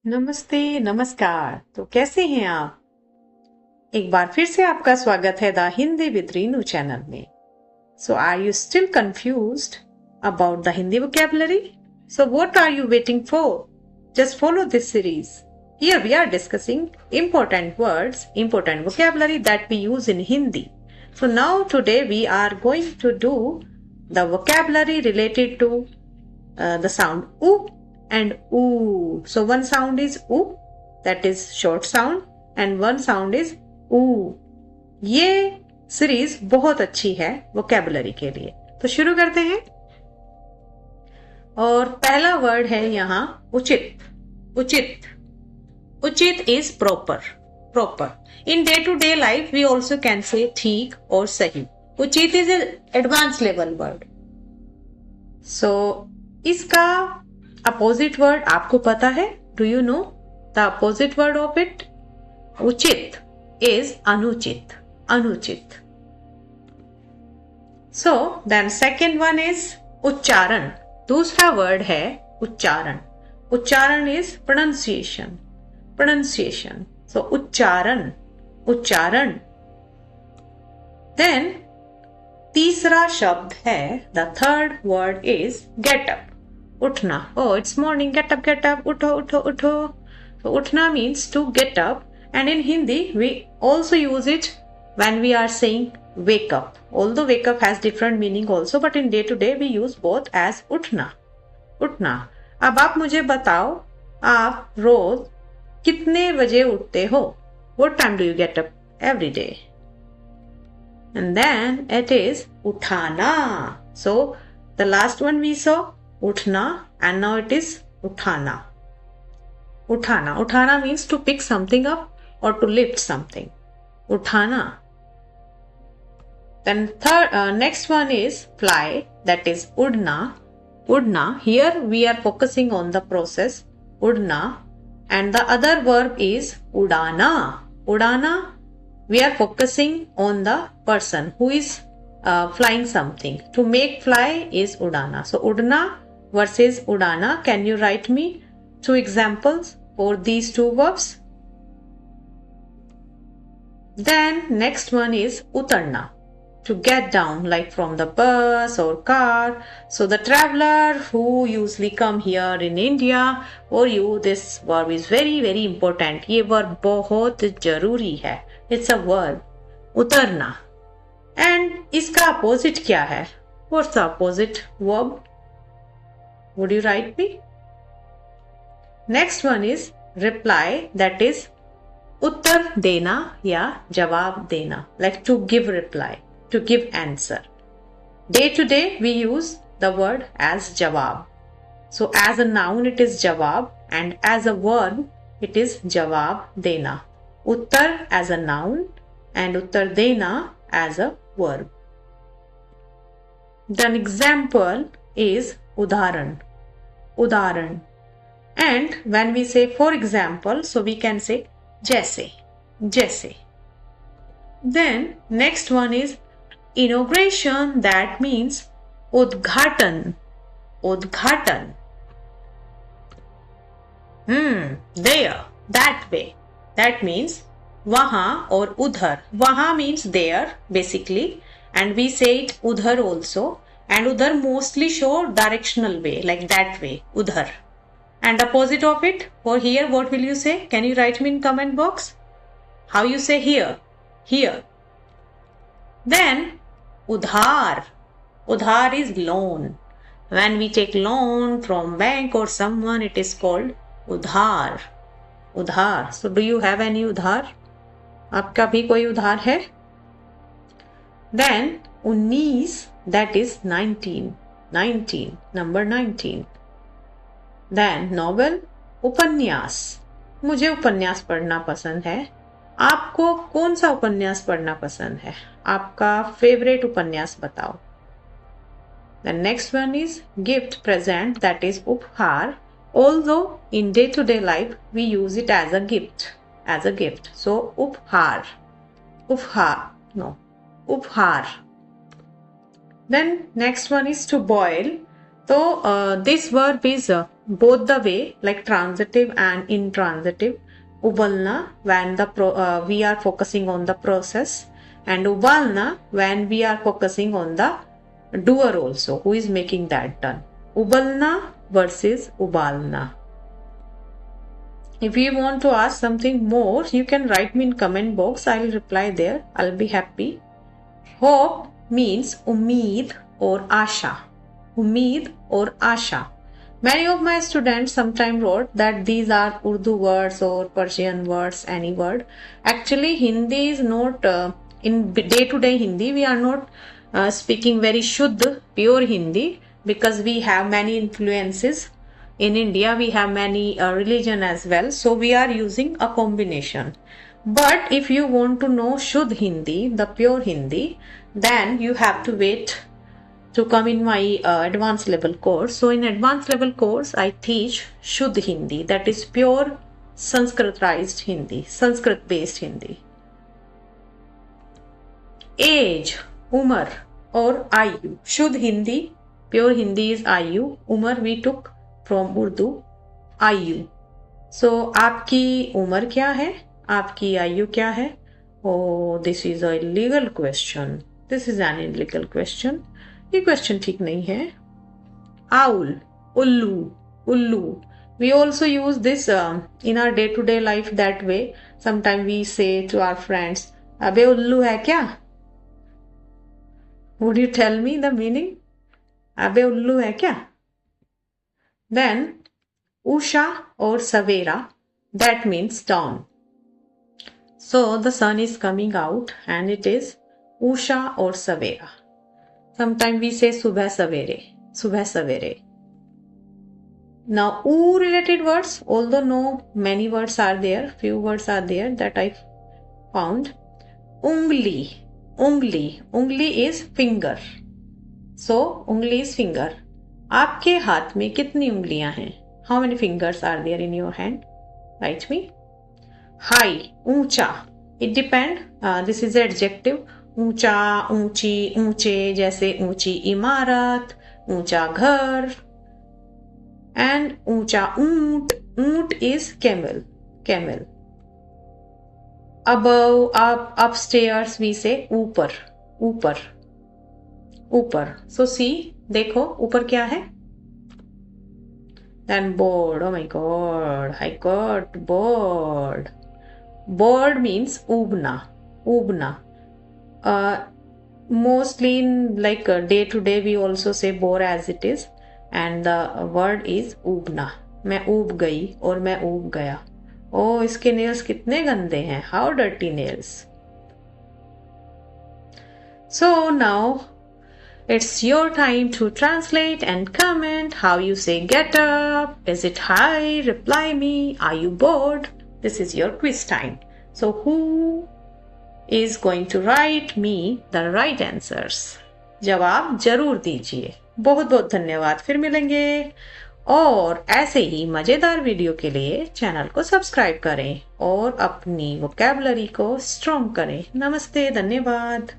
नमस्ते, नमस्कार। तो कैसे हैं आप? एक बार फिर से आपका स्वागत है the Hindi with Reenu channel में। So are you still confused about the Hindi vocabulary? So what are you waiting for? Just follow this series. Here we are discussing important words, important vocabulary that we use in Hindi. So now today we are going to do the vocabulary related to the sound oo and oo. So one sound is oo, that is short sound, and one sound is oo. ये series बहुत अच्छी है vocabulary के लिए। तो शुरू करते हैं। और पहला वर्ड है यहाँ उचित। उचित उचित is proper. Proper in day to day life we also can say ठीक और सही। उचित is advance level word. So इसका अपोजिट वर्ड आपको पता है? Do you know the opposite word of it? उचित इज अनुचित। अनुचित। So then second one is उच्चारण। दूसरा वर्ड है उच्चारण। उच्चारण इज प्रोनाउंसिएशन। प्रोनाउंसिएशन। सो उच्चारण। उच्चारण। देन तीसरा शब्द है, the third word is get up. उठना। Oh, it's morning, get up, get up, उठो, उठो, उठो. So, उठना means to get up, and in Hindi we also use it when we are saying wake up. Although wake up has different meaning also, but in day to day we use both as उठना. उठना। अब आप मुझे बताओ, आप रोज कितने बजे उठते हो? What time do you get up every day? And then it is उठाना. So the last one we saw उठना, and now it is उठाना. उठाना। उठाना means to pick something up or to lift something. उठाना. Then next one is fly, that is उड़ना. उड़ना. Here we are focusing on the process उड़ना, and the other verb is उड़ाना. उड़ाना, we are focusing on the person who is flying something. To make fly is उड़ाना. So उड़ना versus उड़ाना. Can you write me 2 examples for these 2 verbs? Then next one is उतरना. To get down, like from the bus or car. So the traveler who usually come here in India, for you this verb is very very important. ये verb बहुत जरूरी है. It's a verb. उतरना. And इसका opposite क्या है? What's the opposite verb? Would you write me? Next one is reply, that is उत्तर देना या जवाब देना, like to give reply, to give answer. Day to day we use the word as jawab. So as a noun it is jawab, and as a verb it is jawab dena. Uttar as a noun and उत्तर देना as a verb. Then example is उदाहरण. उदाहरण. And when we say for example, so we can say जैसे. जैसे. Then next one is inauguration, that means उद्घाटन. उद्घाटन. There, that way. That means वहां और उधर. वहां means there basically, and we say it उधर also. And udhar mostly show directional way, like that way, udhar. And opposite of it, for here, what will you say? Can you write me in comment box? How you say here? Here. Then, udhar. Udhar is loan. When we take loan from bank or someone, it is called udhar. Udhar. So, do you have any udhar? आपका भी कोई उधार है? Then, 19, that is 19. 19, number 19. Then novel, उपन्यास. मुझे उपन्यास पढ़ना पसंद है. आपको कौन सा उपन्यास पढ़ना पसंद है? आपका फेवरेट उपन्यास बताओ. The next one is gift, present, that is उपहार. Although in day-to-day life we use it as a gift. As a gift. So उपहार. उपहार. No. उपहार. Then next one is to boil. So this verb is both the way, like transitive and intransitive. Ubalna when we are focusing on the process, and ubalna when we are focusing on the doer also, who is making that done. Ubalna versus ubalna. If you want to ask something more, you can write me in comment box. I will reply there. I'll be happy. Hope means umid or asha. Umid or asha. Many of my students sometimes wrote that these are Urdu words or Persian words, any word. Actually, Hindi is not, in day-to-day Hindi, we are not speaking very Shuddh, pure Hindi, because we have many influences. In India, we have many religion as well. So we are using a combination. But if you want to know Shuddh Hindi, the pure Hindi, then you have to wait to come in my advanced level course. So in advanced level course, I teach Shuddh Hindi, that is pure Sanskritized Hindi, Sanskrit based Hindi. Age, Umar or Ayu. Shuddh Hindi, pure Hindi is Ayu. Umar we took from Urdu, Ayu. So आपकी उम्र क्या है? आपकी आयु क्या है? Oh, this is a illegal question. This is an illegal question. ये question ठीक नहीं है. Owl, ullu, ullu. We also use this in our day-to-day life that way. Sometimes we say to our friends, अबे उल्लू है क्या? Would you tell me the meaning? अबे उल्लू है क्या? Then, Usha or Savera, that means dawn. So the sun is coming out and it is Usha or Savera. Sometimes we say Subha Savere, Subha Savere. Now, U related words, although no many words are there, few words are there that I found. Ungli, ungli, ungli is finger. So, ungli is finger. आपके हाथ में कितनी उंगलियां हैं? How many fingers are there in your hand? Write me. High, ऊंचा. It depends. This is adjective. ऊंचा, ऊंची, ऊंचे, जैसे ऊंची इमारत, ऊंचा घर. And ऊंचा ऊंट. ऊंट is camel. Camel. Above, up, upstairs we say ऊपर. ऊपर. ऊपर. So see, देखो ऊपर क्या है? Then board. Oh my god, I got bored. Bored means ubna. Ubna. Mostly in like day to day we also say bore as it is, and the word is ubna. मैं ऊब गई और मैं ऊब गया. Oh, इसके nails कितने गंदे हैं. How dirty nails. So now it's your time to translate and comment how you say get up. Is it hi? Reply me. Are you bored? This is your quiz time. So who is going to write me the right answers? जवाब जरूर दीजिए. बहुत बहुत धन्यवाद. फिर मिलेंगे. और ऐसे ही मजेदार वीडियो के लिए चैनल को सब्सक्राइब करें और अपनी वोकैबुलरी को स्ट्रॉन्ग करें. नमस्ते. धन्यवाद.